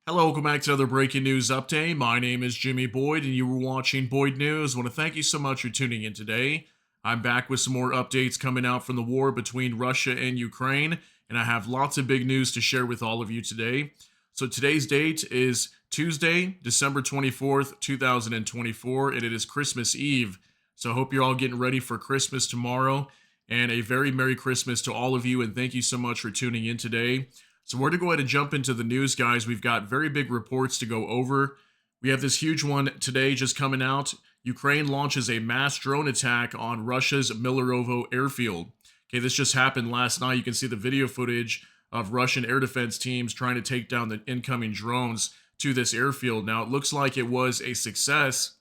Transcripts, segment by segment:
Hello, welcome back to another breaking news update. My name is Jimmy Boyd, and you were watching Boyd News. I want to thank you so much for tuning in today. I'm back with some more updates coming out from the war between Russia and Ukraine, and I have lots of big news to share with all of you today. So today's date is Tuesday, December 24th, 2024, and it is Christmas Eve. So I hope you're all getting ready for Christmas tomorrow, and a very Merry Christmas to all of you, and thank you so much for tuning in today. So we're going to go ahead and jump into the news, guys. We've got very big reports to go over. We have this huge one today just coming out. Ukraine launches a mass drone attack on Russia's Millerovo Airfield. Okay, this just happened last night. You can see the video footage of Russian air defense teams trying to take down the incoming drones to this airfield. Now, it looks like it was a success.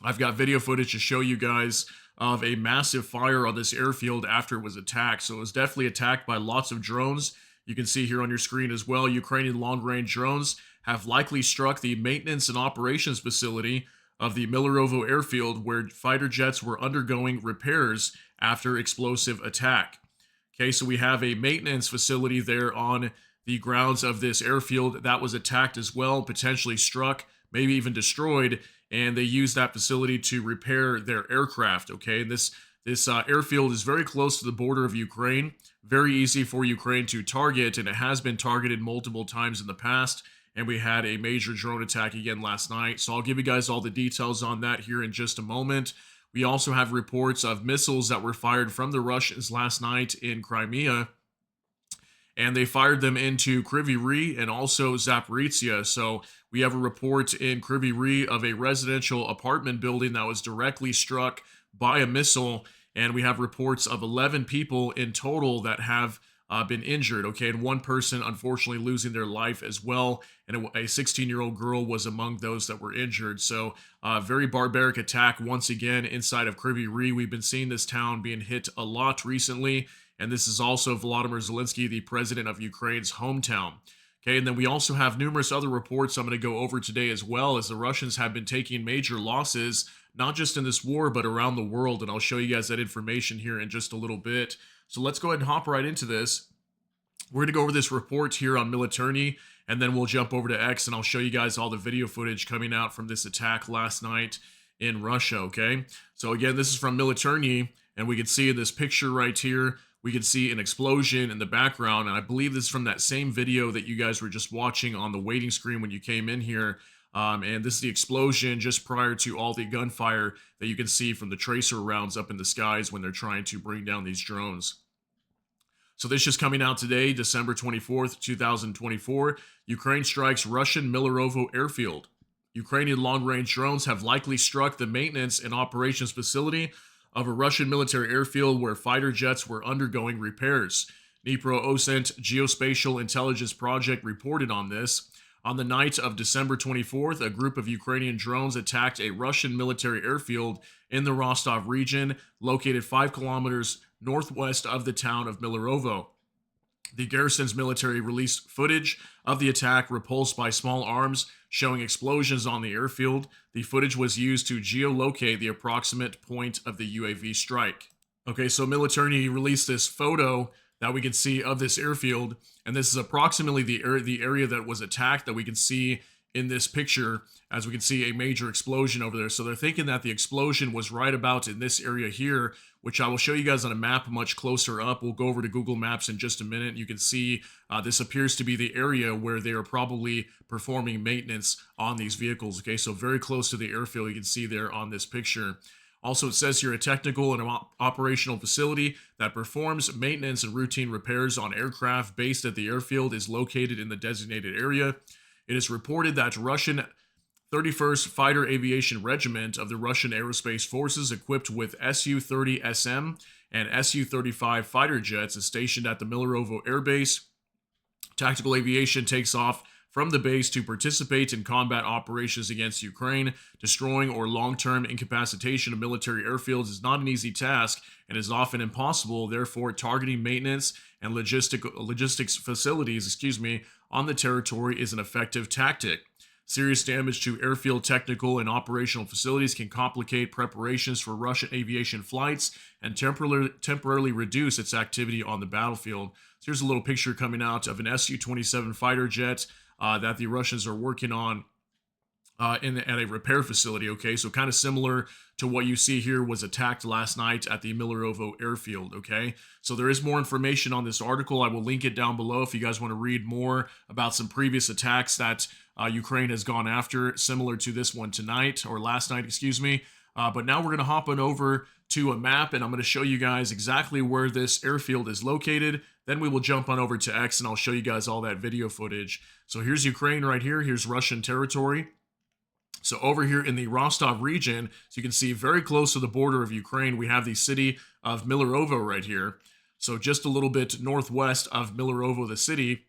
I've got video footage to show you guys of a massive fire on this airfield after it was attacked. So it was definitely attacked by lots of drones. You can see here on your screen as well, Ukrainian long-range drones have likely struck the maintenance and operations facility of the Millerovo Airfield, where fighter jets were undergoing repairs after explosive attack. Okay, so we have a maintenance facility there on the grounds of this airfield that was attacked as well, potentially struck, maybe even destroyed, and they used that facility to repair their aircraft. Okay, this airfield is very close to the border of Ukraine, very easy for Ukraine to target, and it has been targeted multiple times in the past, and we had a major drone attack again last night. So I'll give you guys all the details on that here in just a moment. We also have reports of missiles that were fired from the Russians last night in Crimea, and they fired them into Kryvyi Rih and also Zaporizhia. So we have a report in Kryvyi Rih of a residential apartment building that was directly struck by a missile, and we have reports of 11 people in total that have been injured, okay, and one person unfortunately losing their life as well, and a 16-year-old girl was among those that were injured. So very barbaric attack once again inside of Kryvyi Rih. We've been seeing this town being hit a lot recently, and this is also Volodymyr Zelensky, the president of Ukraine's hometown. Okay, and then we also have numerous other reports I'm going to go over today as well, as the Russians have been taking major losses, not just in this war, but around the world. And I'll show you guys that information here in just a little bit. So let's go ahead and hop right into this. We're going to go over this report here on Military, and then we'll jump over to X, and I'll show you guys all the video footage coming out from this attack last night in Russia, okay? So again, this is from Military, and we can see in this picture right here, we can see an explosion in the background, and I believe this is from that same video that you guys were just watching on the waiting screen when you came in here. And this is the explosion just prior to all the gunfire that you can see from the tracer rounds up in the skies when they're trying to bring down these drones. So this is coming out today, December 24th, 2024. Ukraine strikes Russian Millerovo Airfield. Ukrainian long-range drones have likely struck the maintenance and operations facility of a Russian military airfield where fighter jets were undergoing repairs. Dnipro Osent Geospatial Intelligence Project reported on this. On the night of December 24th, a group of Ukrainian drones attacked a Russian military airfield in the Rostov region, located 5 kilometers northwest of the town of Millerovo. The garrison's military released footage of the attack repulsed by small arms, showing explosions on the airfield. The footage was used to geolocate the approximate point of the UAV strike. Okay, so military released this photo that we can see of this airfield, and this is approximately the area that was attacked that we can see in this picture, as we can see a major explosion over there. So they're thinking that the explosion was right about in this area here, which I will show you guys on a map much closer up. We'll go over to Google Maps in just a minute. You can see this appears to be the area where they are probably performing maintenance on these vehicles. Okay, so very close to the airfield, you can see there on this picture. Also, it says here a technical and operational facility that performs maintenance and routine repairs on aircraft based at the airfield is located in the designated area. It is reported that Russian 31st Fighter Aviation Regiment of the Russian Aerospace Forces, equipped with Su-30SM and Su-35 fighter jets, is stationed at the Millerovo Air Base. Tactical aviation takes off from the base to participate in combat operations against Ukraine. Destroying or long-term incapacitation of military airfields is not an easy task and is often impossible. Therefore, targeting maintenance and logistics facilities, on the territory is an effective tactic. Serious damage to airfield technical and operational facilities can complicate preparations for Russian aviation flights and temporarily reduce its activity on the battlefield. So here's a little picture coming out of an Su-27 fighter jet that the Russians are working on at a repair facility. Okay, so kind of similar to what you see here was attacked last night at the Millerovo Airfield. Okay, so there is more information on this article. I will link it down below if you guys want to read more about some previous attacks that Ukraine has gone after, similar to this one tonight or last night, excuse me. But now we're going to hop on over to a map, and I'm going to show you guys exactly where this airfield is located. Then we will jump on over to X, and I'll show you guys all that video footage. So here's Ukraine right here. Here's Russian territory. So over here in the Rostov region, so you can see very close to the border of Ukraine, we have the city of Millerovo right here. So just a little bit northwest of Millerovo, the city,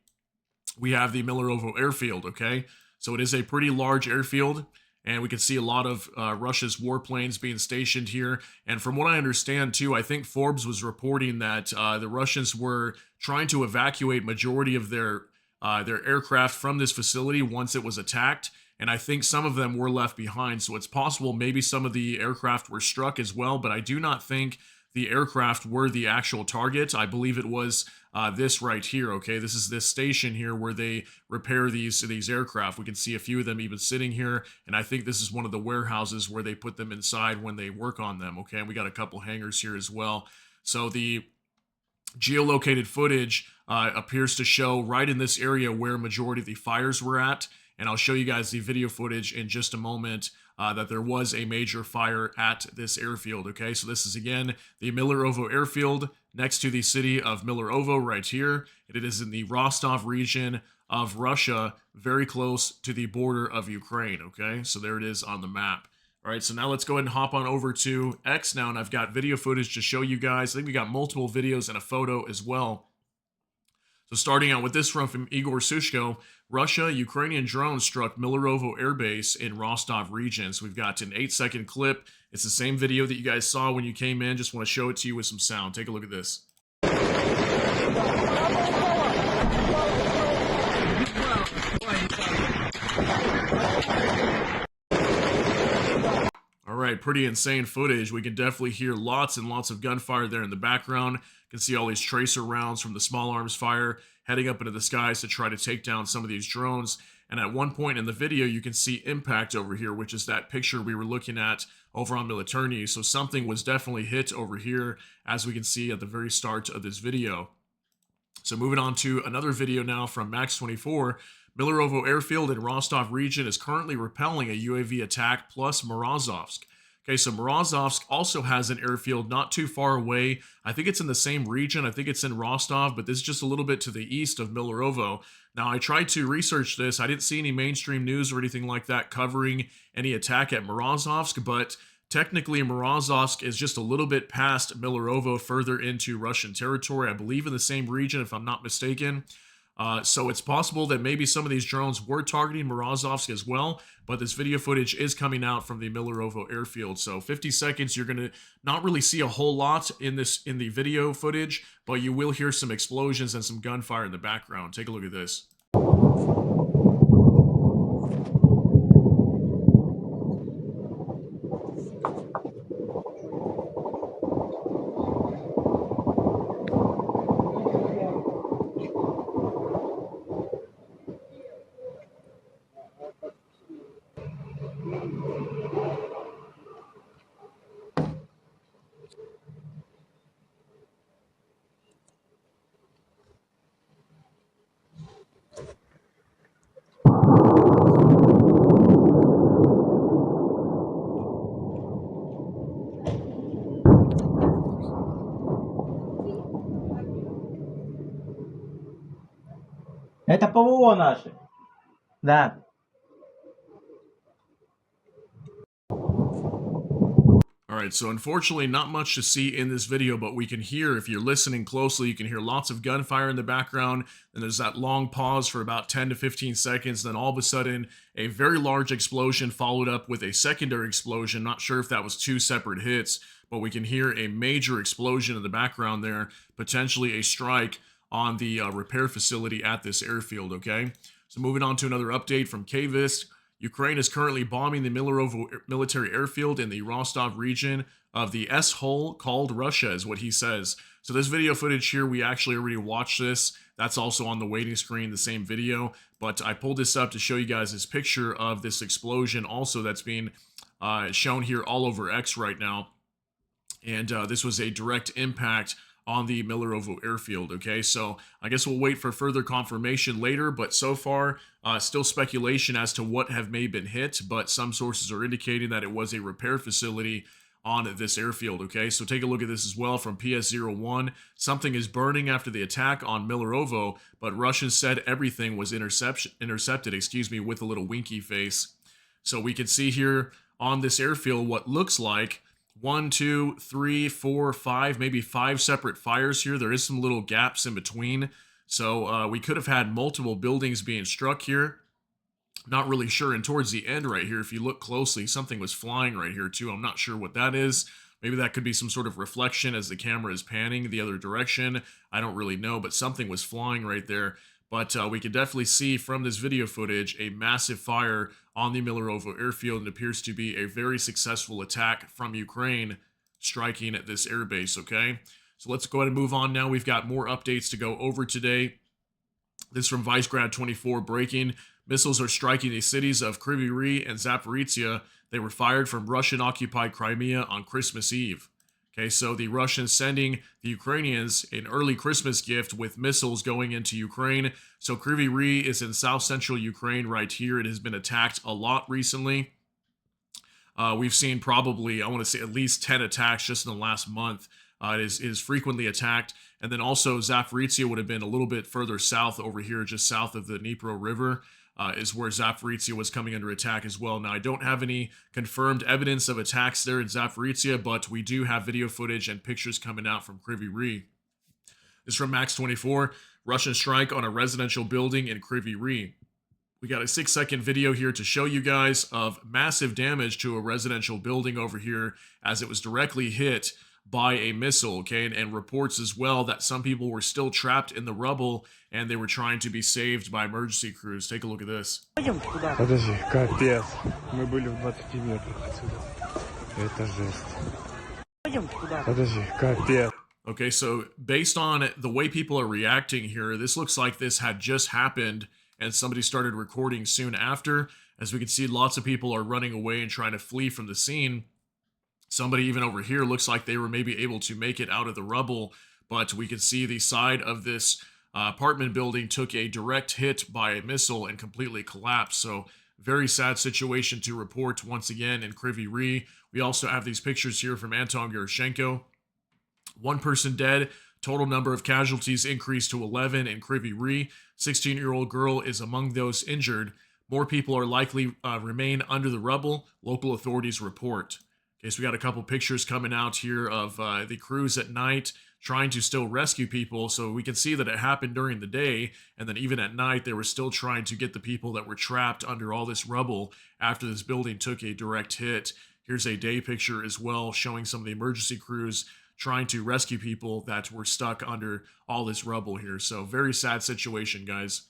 we have the Millerovo Airfield, okay? So it is a pretty large airfield, and we can see a lot of Russia's warplanes being stationed here. And from what I understand, too, I think Forbes was reporting that the Russians were trying to evacuate majority of their aircraft from this facility once it was attacked. And I think some of them were left behind. So it's possible maybe some of the aircraft were struck as well, but I do not think the aircraft were the actual target. I believe it was this right here, okay? This is this station here where they repair these aircraft. We can see a few of them even sitting here, and I think this is one of the warehouses where they put them inside when they work on them, okay? And we got a couple hangars here as well. So the geolocated footage appears to show right in this area where majority of the fires were at. And I'll show you guys the video footage in just a moment that there was a major fire at this airfield, okay? So this is, again, the Millerovo Airfield next to the city of Millerovo right here. It is in the Rostov region of Russia, very close to the border of Ukraine, okay? So there it is on the map. All right, so now let's go ahead and hop on over to X now, and I've got video footage to show you guys. I think we got multiple videos and a photo as well. So starting out with this one from Igor Sushko, Russia, Ukrainian drones struck Millerovo Air Base in Rostov region. So we've got an 8-second clip. It's the same video that you guys saw when you came in. Just want to show it to you with some sound. Take a look at this. All right, pretty insane footage. We can definitely hear lots and lots of gunfire there in the background. You can see all these tracer rounds from the small arms fire heading up into the skies to try to take down some of these drones. And at one point in the video, you can see impact over here, which is that picture we were looking at over on Military. So something was definitely hit over here, as we can see at the very start of this video. So moving on to another video now from Max24. Millerovo Airfield in Rostov region is currently repelling a UAV attack plus Morozovsk. Okay, so Morozovsk also has an airfield not too far away. I think it's in the same region. I think it's in Rostov, but this is just a little bit to the east of Millerovo. Now, I tried to research this. I didn't see any mainstream news or anything like that covering any attack at Morozovsk, but technically Morozovsk is just a little bit past Millerovo, further into Russian territory. I believe in the same region, if I'm not mistaken. So it's possible that maybe some of these drones were targeting Morozovsk as well, but this video footage is coming out from the Millerovo Airfield. So 50 seconds, you're going to not really see a whole lot in the video footage, but you will hear some explosions and some gunfire in the background. Take a look at this. Это ПВО наши. Да. All right, so unfortunately not much to see in this video, but we can hear, if you're listening closely, you can hear lots of gunfire in the background, and there's that long pause for about 10 to 15 seconds, then all of a sudden, a very large explosion followed up with a secondary explosion. Not sure if that was two separate hits, but we can hear a major explosion in the background there, potentially a strike on the repair facility at this airfield, okay? So moving on to another update from KVIST. Ukraine is currently bombing the Millerovo military airfield in the Rostov region of the S-hole called Russia, is what he says. So this video footage here, we actually already watched this. That's also on the waiting screen, the same video. But I pulled this up to show you guys this picture of this explosion also that's being shown here all over X right now. And this was a direct impact on the Millerovo Airfield. Okay, so I guess we'll wait for further confirmation later, but so far, still speculation as to what may have been hit, but some sources are indicating that it was a repair facility on this airfield. Okay, so take a look at this as well from PS01. Something is burning after the attack on Millerovo, but Russians said everything was intercepted, with a little winky face. So we can see here on this airfield what looks like 1, 2, 3, 4, 5, maybe 5 separate fires here. There is some little gaps in between. So we could have had multiple buildings being struck here. Not really sure. And towards the end right here, if you look closely, something was flying right here too. I'm not sure what that is. Maybe that could be some sort of reflection as the camera is panning the other direction. I don't really know, but something was flying right there. But we can definitely see from this video footage a massive fire on the Millerovo Airfield, and appears to be a very successful attack from Ukraine striking at this airbase, okay? So let's go ahead and move on now. We've got more updates to go over today. This from Vicegrad24 breaking. Missiles are striking the cities of Kryvyi Rih and Zaporizhia. They were fired from Russian-occupied Crimea on Christmas Eve. Okay, so the Russians sending the Ukrainians an early Christmas gift with missiles going into Ukraine. So Kryvyi Rih is in south-central Ukraine right here. It has been attacked a lot recently. We've seen probably, I want to say, at least 10 attacks just in the last month. It is frequently attacked. And then also Zaporizhia would have been a little bit further south over here, just south of the Dnipro River. Is where Zaporizhia was coming under attack as well. Now, I don't have any confirmed evidence of attacks there in Zaporizhia, but we do have video footage and pictures coming out from Kryvyi Rih. This is from Max24. Russian strike on a residential building in Kryvyi Rih. We got a 6-second video here to show you guys of massive damage to a residential building over here as it was directly hit by a missile, okay? And reports as well that some people were still trapped in the rubble and they were trying to be saved by emergency crews. Take a look at this. Подожди, капец. Мы были в 20 метрах отсюда. Это жесть. Подожди, капец. Okay, so based on the way people are reacting here, this looks like this had just happened and somebody started recording soon after. As we can see, lots of people are running away and trying to flee from the scene. Somebody even over here looks like they were maybe able to make it out of the rubble, but we can see the side of this apartment building took a direct hit by a missile and completely collapsed. So very sad situation to report once again in Kryvyi Rih. We also have these pictures here from Anton Gerashenko. 1 person dead. Total number of casualties increased to 11 in Kryvyi Rih. 16-year-old girl is among those injured. More people are likely remain under the rubble, local authorities report. Okay, so we got a couple pictures coming out here of the crews at night trying to still rescue people. So we can see that it happened during the day, and then even at night, they were still trying to get the people that were trapped under all this rubble after this building took a direct hit. Here's a day picture as well, showing some of the emergency crews trying to rescue people that were stuck under all this rubble here. So very sad situation, guys.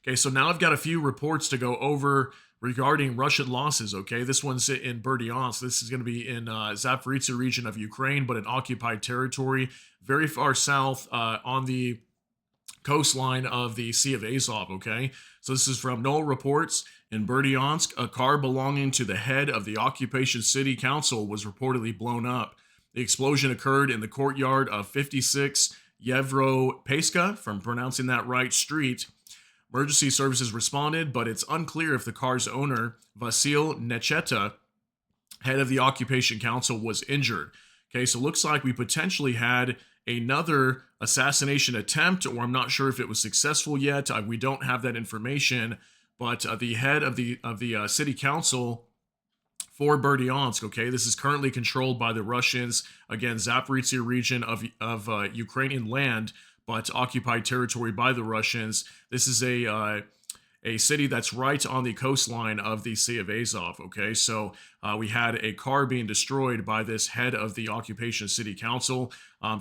Okay, so now I've got a few reports to go over regarding Russian losses, okay? This one's in Berdyansk. This is going to be in Zaporizhia region of Ukraine, but in occupied territory, very far south on the coastline of the Sea of Azov, okay? So this is from Knoll Reports. In Berdyansk, a car belonging to the head of the occupation city council was reportedly blown up. The explosion occurred in the courtyard of 56 Yevropeyska, if I'm pronouncing that right, street. Emergency services responded, but it's unclear if the car's owner, Vasil Necheta, head of the occupation council, was injured. Okay, so it looks like we potentially had another assassination attempt, or I'm not sure if it was successful yet. We don't have that information, but the head of the city council for Berdyansk, okay, this is currently controlled by the Russians. Again, Zaporizhia region of Ukrainian land, but occupied territory by the Russians. This is a city that's right on the coastline of the Sea of Azov, okay? So we had a car being destroyed by this head of the occupation city council.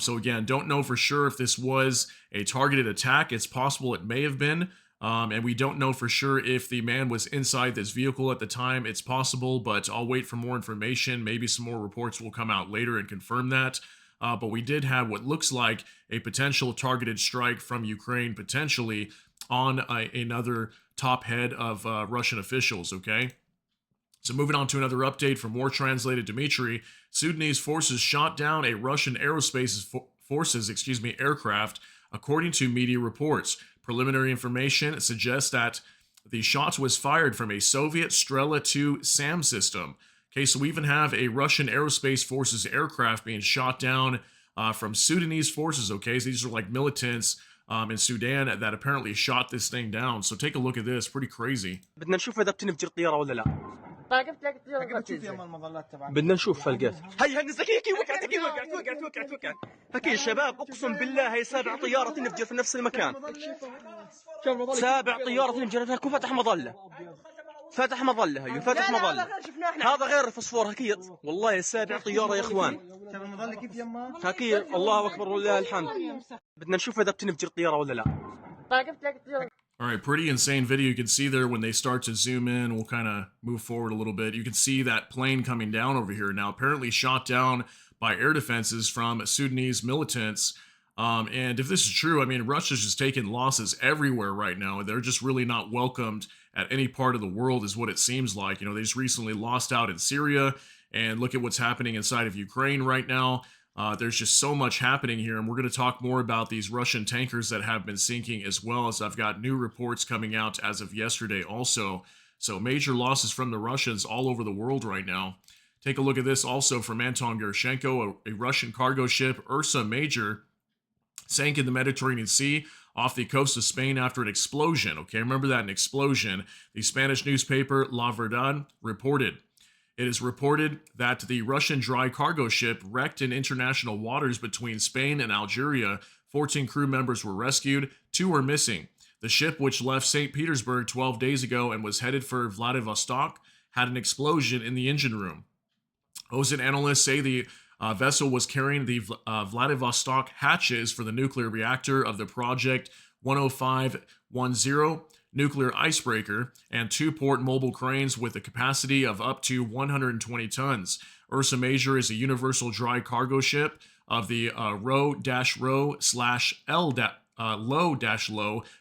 So again, don't know for sure if this was a targeted attack. It's possible it may have been. And we don't know for sure if the man was inside this vehicle at the time. It's possible, but I'll wait for more information. Maybe some more reports will come out later and confirm that. but we did have what looks like a potential targeted strike from Ukraine, potentially on another top head of Russian officials, okay? So moving on to another update from War Translated Dmitry, Sudanese forces shot down a Russian aerospace forces, aircraft, according to media reports. Preliminary information suggests that the shot was fired from a Soviet Strela 2 SAM system. Okay, so we even have a Russian aerospace forces aircraft being shot down from Sudanese forces, okay? So these are like militants in Sudan that apparently shot this thing down. So take a look at this, pretty crazy. بدنا نشوف اذا بتنفجر الطياره ولا لا. بدنا نشوف فلقات. هي نزلت هيك وقعت. هكي يا شباب اقسم بالله هي سابع طياره تنفجر في نفس المكان. سابع طياره تنفجر هيك وفتح مظله. فتح مظله هي فتح مظله. هذا غير الفوسفور هكي والله سابع طياره يا اخوان. هكي الله اكبر ولله الحمد. بدنا نشوف اذا بتنفجر الطياره ولا لا. All right, pretty insane video. You can see there when they start to zoom in, we'll kind of move forward a little bit. You can see that plane coming down over here now, apparently shot down by air defenses from Sudanese militants. And if this is true, I mean, Russia's just taking losses everywhere right now. They're just really not welcomed at any part of the world is what it seems like. You know, they just recently lost out in Syria, and look at what's happening inside of Ukraine right now. There's just so much happening here, and we're going to talk more about these Russian tankers that have been sinking, as well as I've got new reports coming out as of yesterday also. So major losses from the Russians all over the world right now. Take a look at this also from Anton Gerashenko, a Russian cargo ship, Ursa Major, sank in the Mediterranean Sea off the coast of Spain after an explosion. Okay, remember that, an explosion. The Spanish newspaper La Verdad reported. It is reported that the Russian dry cargo ship wrecked in international waters between Spain and Algeria. 14 crew members were rescued, 2 were missing. The ship, which left St. Petersburg 12 days ago and was headed for Vladivostok, had an explosion in the engine room. Ocean analysts say the vessel was carrying the Vladivostok hatches for the nuclear reactor of the Project 10510 nuclear icebreaker and 2 port mobile cranes with a capacity of up to 120 tons. Ursa Major is a universal dry cargo ship of the Row-L-Low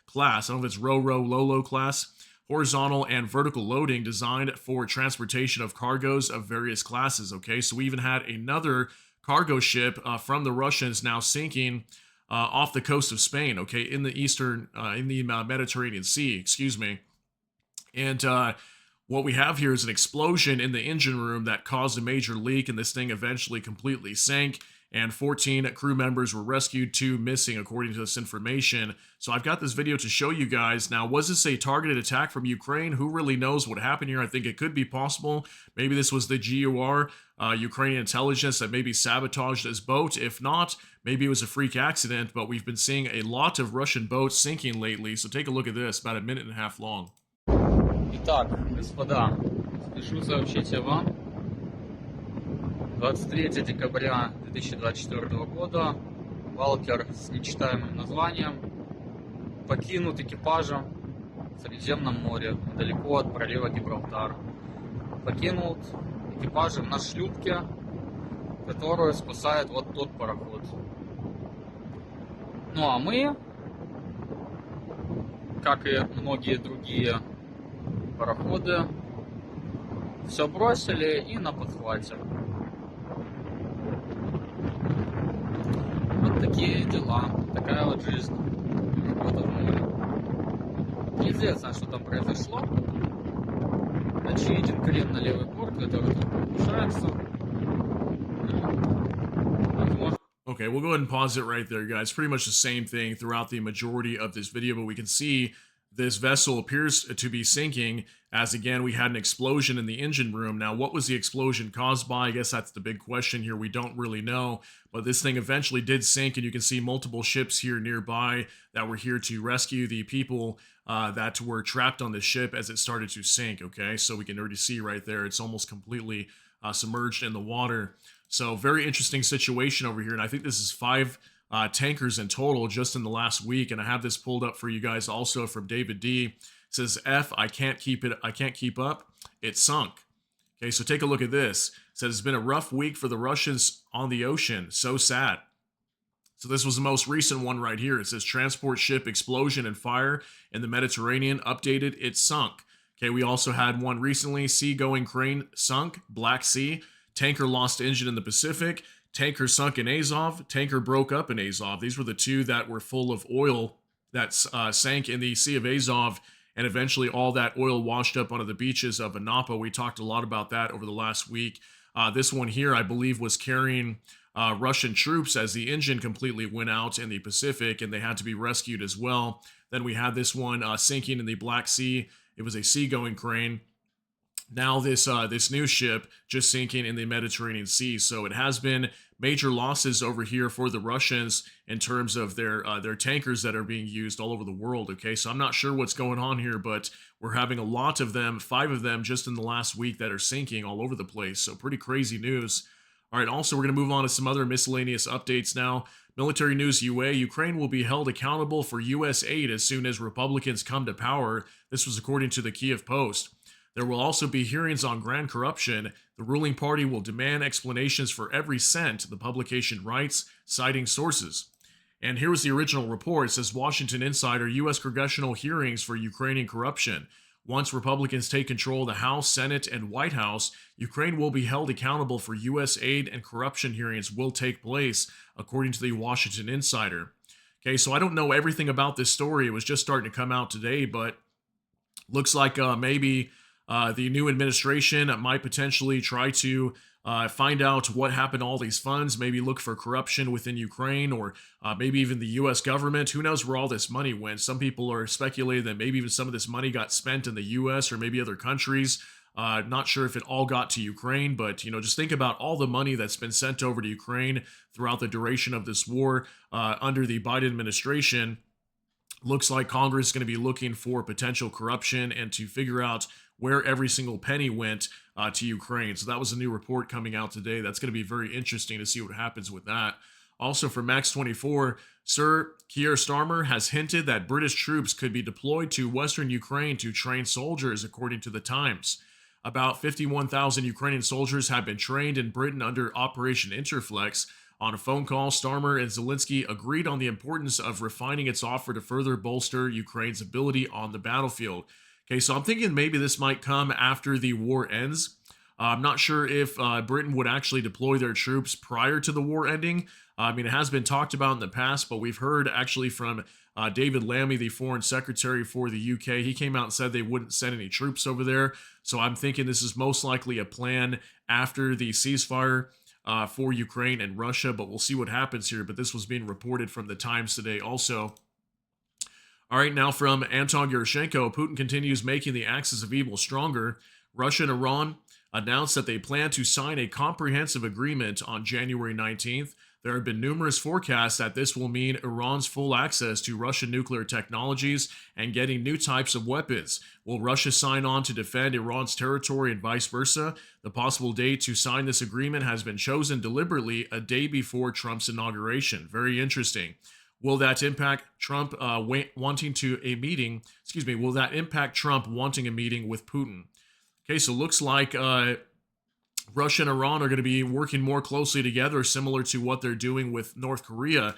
class. I don't know if it's Row-Low class. Horizontal and vertical loading designed for transportation of cargoes of various classes. Okay, so we even had another cargo ship from the Russians now sinking off the coast of Spain, okay, in the Mediterranean Sea, excuse me. And what we have here is an explosion in the engine room that caused a major leak, and this thing eventually completely sank, and 14 crew members were rescued, 2 missing, according to this information. So I've got this video to show you guys. Now, was this a targeted attack from Ukraine? Who really knows what happened here? I think it could be possible. Maybe this was the GUR, Ukrainian intelligence, that maybe sabotaged this boat. If not, maybe it was a freak accident, but we've been seeing a lot of Russian boats sinking lately. So take a look at this, about a minute and a half long. Итак, господа, спешу сообщить вам, 23 декабря 2024 года Валкер с нечитаемым названием покинут экипажем в Средиземном море, недалеко от пролива Гибралтар. Покинут экипажем на шлюпке, которую спасает вот тот пароход. Ну а мы, как и многие другие пароходы, все бросили и на подхвате. Вот такие дела, такая вот жизнь, работа в море. Неизвестно, что там произошло. Очевиден крен на левый борт, который тут повышается. Okay, we'll go ahead and pause it right there, guys. Pretty much the same thing throughout the majority of this video, but we can see this vessel appears to be sinking as, again, we had an explosion in the engine room. Now, what was the explosion caused by? I guess that's the big question here. We don't really know, but this thing eventually did sink, and you can see multiple ships here nearby that were here to rescue the people that were trapped on the ship as it started to sink, okay? So we can already see right there, it's almost completely submerged in the water. So very interesting situation over here, and I think this is 5 tankers in total just in the last week, and I have this pulled up for you guys also from David D. It says, I can't keep up, it sunk. Okay, so take a look at this. It says it's been a rough week for the Russians on the ocean. So sad. So this was the most recent one right here. It says transport ship explosion and fire in the Mediterranean. Updated, it sunk. Okay, we also had one recently. Seagoing crane sunk, Black Sea. Tanker lost engine in the Pacific. Tanker sunk in Azov. Tanker broke up in Azov. These were the two that were full of oil that sank in the Sea of Azov. And eventually all that oil washed up onto the beaches of Anapa. We talked a lot about that over the last week. This one here, I believe, was carrying Russian troops as the engine completely went out in the Pacific and they had to be rescued as well. Then we had this one sinking in the Black Sea. It was a seagoing crane. Now this new ship just sinking in the Mediterranean Sea. So it has been major losses over here for the Russians in terms of their tankers that are being used all over the world. Okay, so I'm not sure what's going on here, but we're having a lot of them, 5 of them just in the last week that are sinking all over the place. So pretty crazy news. All right, also, we're going to move on to some other miscellaneous updates now. Military news UA, Ukraine will be held accountable for U.S. aid as soon as Republicans come to power. This was according to the Kiev Post. There will also be hearings on grand corruption. The ruling party will demand explanations for every cent, the publication writes, citing sources. And here was the original report. It says, Washington Insider, U.S. congressional hearings for Ukrainian corruption. Once Republicans take control of the House, Senate, and White House, Ukraine will be held accountable for U.S. aid and corruption hearings will take place, according to the Washington Insider. Okay, so I don't know everything about this story. It was just starting to come out today, but looks like maybe the new administration might potentially try to find out what happened to all these funds, maybe look for corruption within Ukraine, or maybe even the U.S. government. Who knows where all this money went? Some people are speculating that maybe even some of this money got spent in the U.S. or maybe other countries. Not sure if it all got to Ukraine, but just think about all the money that's been sent over to Ukraine throughout the duration of this war under the Biden administration. Looks like Congress is going to be looking for potential corruption and to figure out where every single penny went to Ukraine. So that was a new report coming out today. That's going to be very interesting to see what happens with that. Also from Max 24, Sir Keir Starmer has hinted that British troops could be deployed to Western Ukraine to train soldiers, according to the Times. About 51,000 Ukrainian soldiers have been trained in Britain under Operation Interflex. On a phone call, Starmer and Zelensky agreed on the importance of refining its offer to further bolster Ukraine's ability on the battlefield. Okay, so I'm thinking maybe this might come after the war ends. I'm not sure if Britain would actually deploy their troops prior to the war ending. I mean, it has been talked about in the past, but we've heard actually from David Lammy, the foreign secretary for the UK. He came out and said they wouldn't send any troops over there. So I'm thinking this is most likely a plan after the ceasefire for Ukraine and Russia, but we'll see what happens here. But this was being reported from the Times today also. All right, now from Anton Yushchenko, Putin continues making the axis of evil stronger. Russia and Iran announced that they plan to sign a comprehensive agreement on January 19th. There have been numerous forecasts that this will mean Iran's full access to Russian nuclear technologies and getting new types of weapons. Will Russia sign on to defend Iran's territory and vice versa? The possible date to sign this agreement has been chosen deliberately a day before Trump's inauguration. Very interesting. Will that impact Trump wanting a meeting with Putin? Okay, so looks like Russia and Iran are going to be working more closely together, similar to what they're doing with North Korea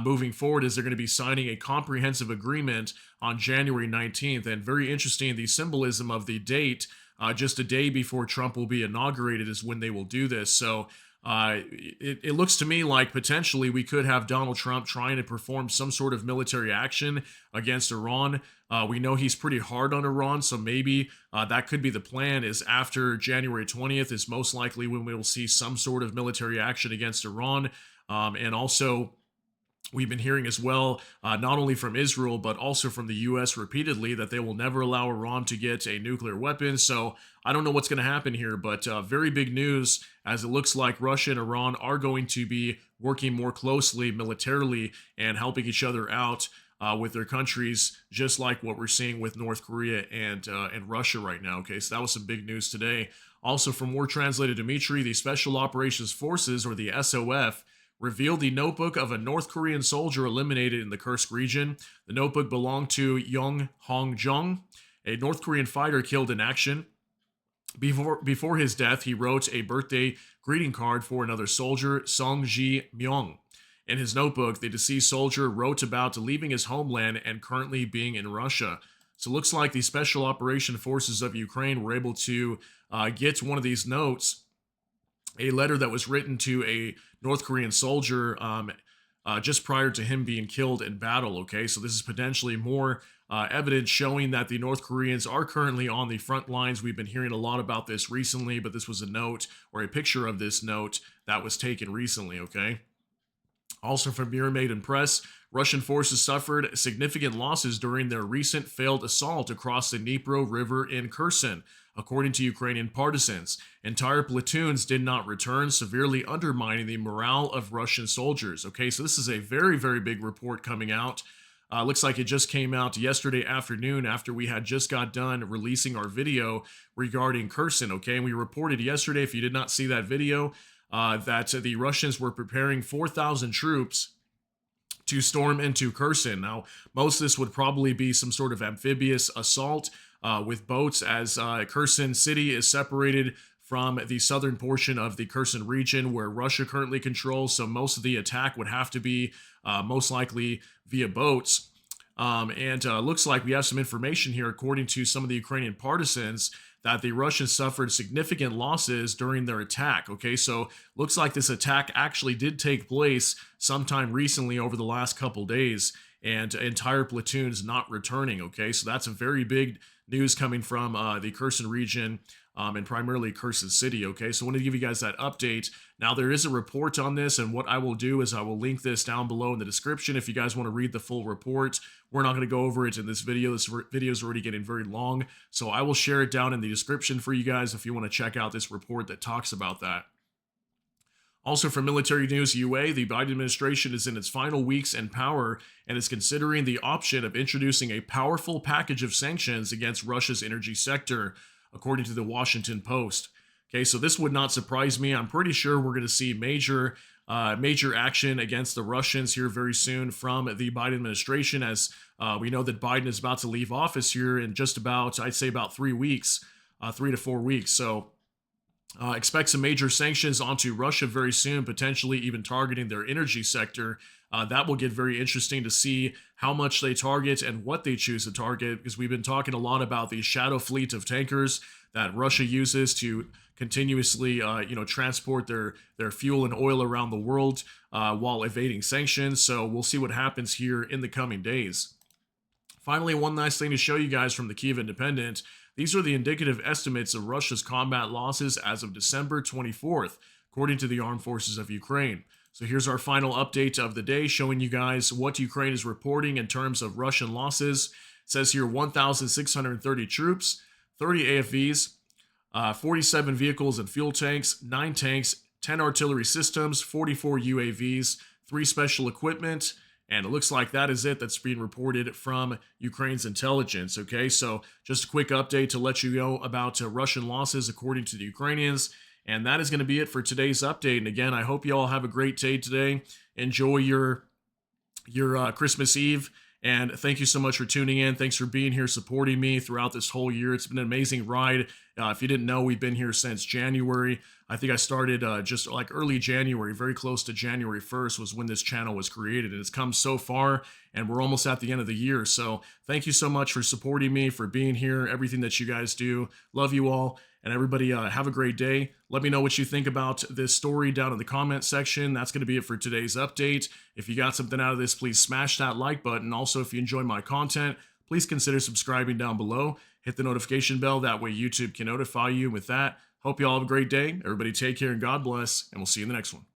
moving forward, as they're going to be signing a comprehensive agreement on January 19th. And very interesting, the symbolism of the date, just a day before Trump will be inaugurated, is when they will do this. So it looks to me like potentially we could have Donald Trump trying to perform some sort of military action against Iran. We know he's pretty hard on Iran, so maybe that could be the plan, is after January 20th is most likely when we will see some sort of military action against Iran. And also, we've been hearing as well, not only from Israel, but also from the U.S. repeatedly, that they will never allow Iran to get a nuclear weapon. So I don't know what's going to happen here, but very big news, as it looks like Russia and Iran are going to be working more closely militarily and helping each other out with their countries, just like what we're seeing with North Korea and Russia right now. Okay, so that was some big news today. Also from War Translator Dimitri, the Special Operations Forces, or the SOF, revealed the notebook of a North Korean soldier eliminated in the Kursk region. The notebook belonged to Young Hong Jung, a North Korean fighter killed in action. Before his death, he wrote a birthday greeting card for another soldier, Song Ji Myung. In his notebook, the deceased soldier wrote about leaving his homeland and currently being in Russia. So it looks like the Special Operation Forces of Ukraine were able to get one of these notes, a letter that was written to a North Korean soldier just prior to him being killed in battle. Okay, so this is potentially more evidence showing that the North Koreans are currently on the front lines. We've been hearing a lot about this recently, but this was a note or a picture of this note that was taken recently. Okay. Also from Mirror Press, Russian forces suffered significant losses during their recent failed assault across the Dnipro River in Kherson. According to Ukrainian partisans, entire platoons did not return, severely undermining the morale of Russian soldiers. Okay, so this is a very, very big report coming out. Looks like it just came out yesterday afternoon after we had just got done releasing our video regarding Kherson. Okay, and we reported yesterday, if you did not see that video, that the Russians were preparing 4,000 troops to storm into Kherson. Now, most of this would probably be some sort of amphibious assault with boats, as Kherson City is separated from the southern portion of the Kherson region where Russia currently controls. So most of the attack would have to be most likely via boats. And looks like we have some information here, according to some of the Ukrainian partisans, that the Russians suffered significant losses during their attack. Okay, so looks like this attack actually did take place sometime recently over the last couple days, and entire platoons not returning. Okay, so that's a very big news coming from the Kherson region and primarily Kherson City. Okay, so I wanted to give you guys that update. Now, there is a report on this, and what I will do is I will link this down below in the description if you guys want to read the full report. We're not going to go over it in this video. This video is already getting very long, so I will share it down in the description for you guys if you want to check out this report that talks about that. Also, from Military News UA, the Biden administration is in its final weeks in power and is considering the option of introducing a powerful package of sanctions against Russia's energy sector, according to the Washington Post. Okay, so this would not surprise me. I'm pretty sure we're going to see major action against the Russians here very soon from the Biden administration, as we know that Biden is about to leave office here in just about, I'd say about 3 weeks, 3 to 4 weeks. So expect some major sanctions onto Russia very soon, potentially even targeting their energy sector. That will get very interesting to see how much they target and what they choose to target, because we've been talking a lot about the shadow fleet of tankers that Russia uses to continuously, transport their fuel and oil around the world while evading sanctions. So we'll see what happens here in the coming days. Finally, one nice thing to show you guys from the Kyiv Independent. These are the indicative estimates of Russia's combat losses as of December 24th, according to the Armed Forces of Ukraine. So here's our final update of the day, showing you guys what Ukraine is reporting in terms of Russian losses. It says here 1,630 troops, 30 AFVs, 47 vehicles and fuel tanks, 9 tanks, 10 artillery systems, 44 UAVs, 3 special equipment, and it looks like that is it that's being reported from Ukraine's intelligence. Okay, so just a quick update to let you know about Russian losses according to the Ukrainians. And that is going to be it for today's update. And again, I hope you all have a great day today. Enjoy your Christmas Eve. And thank you so much for tuning in. Thanks for being here, supporting me throughout this whole year. It's been an amazing ride. If you didn't know, we've been here since January. I think I started just like early January, very close to January 1st was when this channel was created. And it's come so far, and we're almost at the end of the year. So thank you so much for supporting me, for being here, everything that you guys do. Love you all. And everybody, have a great day. Let me know what you think about this story down in the comment section. That's going to be it for today's update. If you got something out of this, please smash that like button. Also, if you enjoy my content, please consider subscribing down below. Hit the notification bell. That way YouTube can notify you. And with that, hope you all have a great day. Everybody take care and God bless. And we'll see you in the next one.